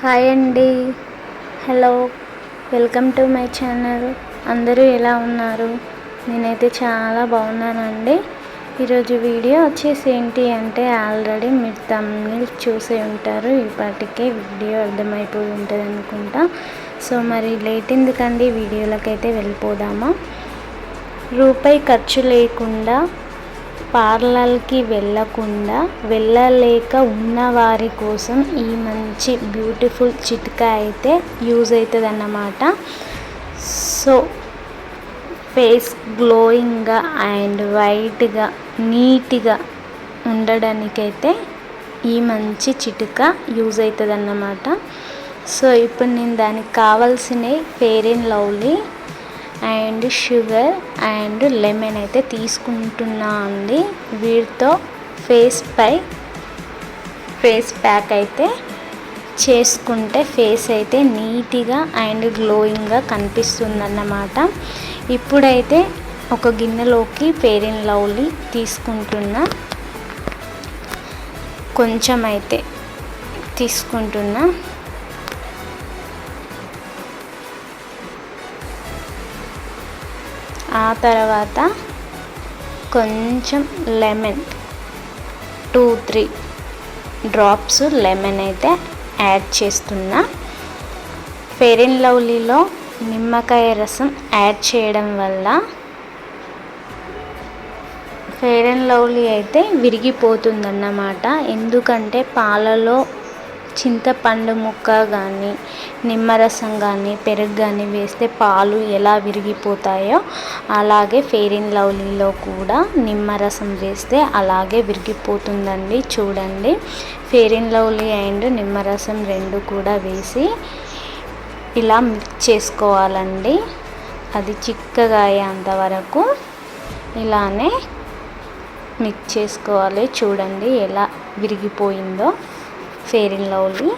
Hi అండి. Hello, welcome to my channel. అందరూ ఎలా ఉన్నారు? నేనైతే చాలా బాగున్నానండి. ఈరోజు వీడియో వచ్చేసి ఏంటి అంటే ఆల్రెడీ మీరు థంబ్నెయిల్ చూసే ఉంటారు. ఇప్పటికే వీడియో అర్థమైపోయి ఉంటుంది అనుకుంటా. సో మరి లేట్ ఎందుకండి, వీడియోలకైతే వెళ్ళిపోదామా. రూపాయి ఖర్చు లేకుండా పార్లర్కి వెళ్ళలేక ఉన్నవారి కోసం ఈ మంచి బ్యూటిఫుల్ చిట్కా అయితే యూజ్ అవుతుంది అన్నమాట. సో ఫేస్ గ్లోయింగ్గా అండ్ వైట్గా నీట్గా ఉండడానికైతే ఈ మంచి చిట్కా యూజ్ అవుతుంది అన్నమాట. సో ఇప్పుడు నేను దానికి కావాల్సినవి fair and Lovely and sugar and lemon అయితే తీసుకుంటున్నా అండి. వీటితో ఫేస్ ప్యాక్ అయితే చేసుకుంటే ఫేస్ అయితే నీట్గా అండ్ గ్లోయింగ్గా కనిపిస్తుందన్నమాట. ఇప్పుడైతే ఒక గిన్నెలోకి ఫెయిర్ అండ్ లవ్లీ తీసుకుంటున్నా, కొంచెం అయితే తీసుకుంటున్నా. ఆ తర్వాత కొంచెం లెమన్ 2-3 డ్రాప్స్ లెమన్ అయితే యాడ్ చేస్తున్నా. ఫెయిర్ అండ్ లవ్లీలో నిమ్మకాయ రసం యాడ్ చేయడం వల్ల ఫెయిర్ అండ్ లవ్లీ అయితే విరిగిపోతుందన్నమాట. ఎందుకంటే పాలలో చింతపండు ముక్క కానీ నిమ్మరసం కానీ పెరుగు కానీ వేస్తే పాలు ఎలా విరిగిపోతాయో అలాగే ఫెయిర్ అండ్ లవ్లీలో కూడా నిమ్మరసం వేస్తే అలాగే విరిగిపోతుందండి. చూడండి, ఫెయిర్ అండ్ లవ్లీ అండ్ నిమ్మరసం రెండు కూడా వేసి ఇలా మిక్స్ చేసుకోవాలండి. అది చిక్కగా అయ్యేంత వరకు ఇలానే మిక్స్ చేసుకోవాలి. చూడండి ఎలా విరిగిపోయిందో ఫెయిర్ అండ్ లవ్లీ.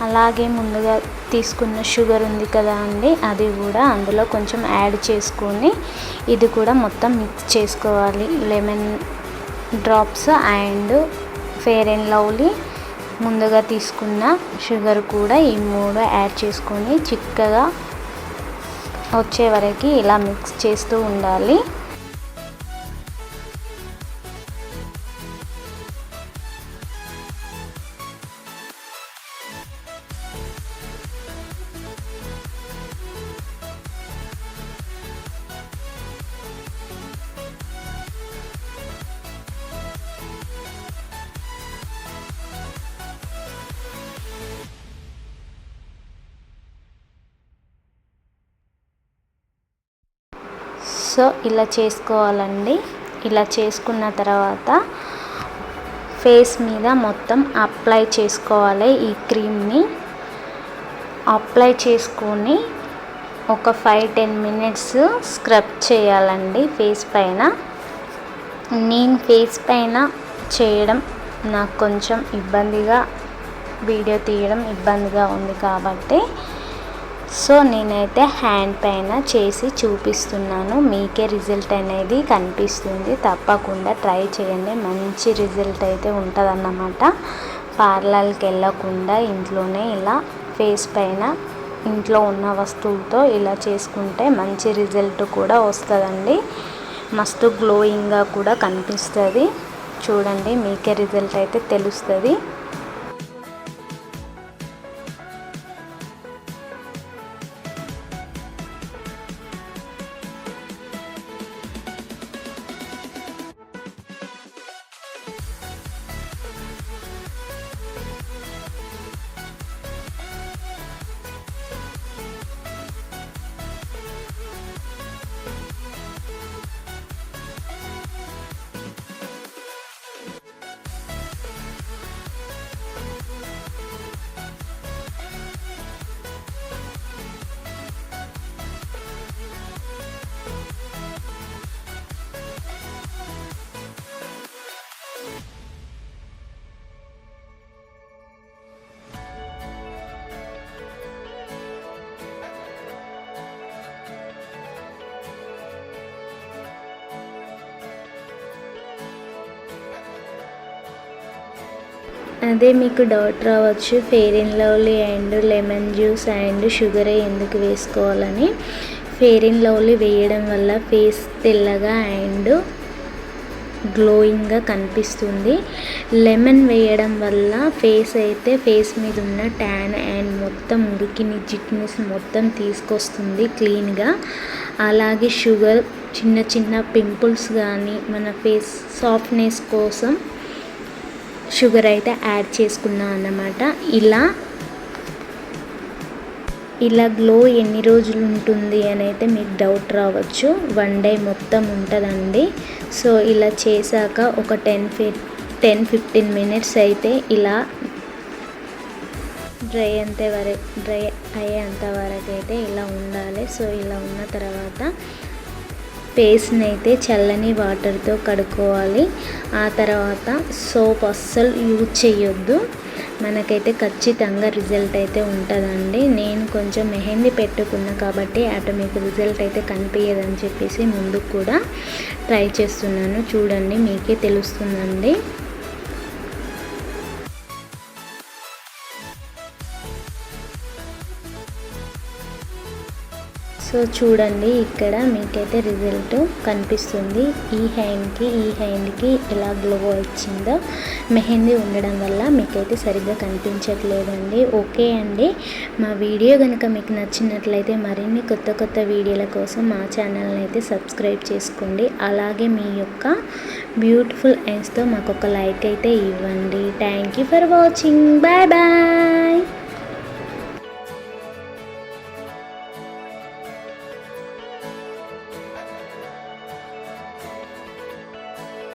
అలాగే ముందుగా తీసుకున్న షుగర్ ఉంది కదా అండి, అది కూడా అందులో కొంచెం యాడ్ చేసుకొని ఇది కూడా మొత్తం మిక్స్ చేసుకోవాలి. Lemon drops and fair and lovely ముందుగా తీసుకున్న షుగర్ కూడా ఈ మూడు యాడ్ చేసుకొని చిక్కగా వచ్చే వరకు ఇలా మిక్స్ చేస్తూ ఉండాలి. సో ఇలా చేసుకోవాలండి. ఇలా చేసుకున్న తర్వాత ఫేస్ మీద మొత్తం అప్లై చేసుకోవాలి. ఈ క్రీమ్ని అప్లై చేసుకొని ఒక 5-10 మినిట్స్ స్క్రబ్ చేయాలండి ఫేస్ పైన. నేను ఫేస్ పైన చేయడం నాకు కొంచెం ఇబ్బందిగా, వీడియో తీయడం ఇబ్బందిగా ఉంది కాబట్టి సో నేనైతే హ్యాండ్ పైన చేసి చూపిస్తున్నాను. మీకే రిజల్ట్ అనేది కనిపిస్తుంది. తప్పకుండా ట్రై చేయండి, మంచి రిజల్ట్ అయితే ఉంటుందన్నమాట. పార్లర్కి వెళ్ళకుండా ఇంట్లోనే ఇలా ఫేస్ పైన ఇంట్లో ఉన్న వస్తువులతో ఇలా చేసుకుంటే మంచి రిజల్ట్ కూడా వస్తుందండి. మస్తు గ్లోయింగ్గా కూడా కనిపిస్తుంది. చూడండి, మీకే రిజల్ట్ అయితే తెలుస్తుంది. అదే మీకు డౌట్ రావచ్చు, Fair and Lovely and lemon juice and షుగరే ఎందుకు వేసుకోవాలని. ఫెయిర్ అండ్ లవ్లీ వేయడం వల్ల ఫేస్ తెల్లగా అండ్ గ్లోయింగ్గా కనిపిస్తుంది. లెమన్ వేయడం వల్ల ఫేస్ మీద ఉన్న ట్యాన్ అండ్ మొత్తం మురికిని జిడ్నెస్ మొత్తం తీసుకొస్తుంది క్లీన్గా. అలాగే షుగర్ చిన్న చిన్న పింపుల్స్ కానీ మన ఫేస్ సాఫ్ట్నెస్ కోసం షుగర్ అయితే యాడ్ చేసుకున్నాను అన్నమాట. ఇలా గ్లో ఎన్ని రోజులు ఉంటుంది అని అయితే మీకు డౌట్ రావచ్చు. 1 డే మొత్తం ఉంటుందండి. సో ఇలా చేశాక ఒక 10-15 మినిట్స్ అయితే ఇలా డ్రై అయ్యేంత వరకు అయితే ఇలా ఉండాలి. సో ఇలా ఉన్న తర్వాత ఫేస్ని అయితే చల్లని వాటర్తో కడుక్కోవాలి. ఆ తర్వాత సోప్ అస్సలు యూజ్ చేయొద్దు. మనకైతే ఖచ్చితంగా రిజల్ట్ అయితే ఉంటుందండి. నేను కొంచెం మెహందీ పెట్టుకున్నా కాబట్టి అటు మీకు రిజల్ట్ అయితే కనిపించదని చెప్పేసి ముందుకు కూడా ట్రై చేస్తున్నాను. చూడండి, మీకే తెలుస్తుందండి. సో చూడండి, ఇక్కడ మీకైతే రిజల్ట్ కనిపిస్తుంది. ఈ హ్యాండ్కి ఎలా గ్లో వచ్చిందో మెహందీ ఉండడం వల్ల మీకైతే సరిగ్గా కనిపించట్లేదండి. ఓకే అండి, మా వీడియో కనుక మీకు నచ్చినట్లయితే మరిన్ని కొత్త వీడియోల కోసం మా ఛానల్ని అయితే సబ్స్క్రైబ్ చేసుకోండి. అలాగే మీ యొక్క బ్యూటిఫుల్ హ్యాండ్స్తో మాకు ఒక లైక్ అయితే ఇవ్వండి. Thank you for watching. Bye bye.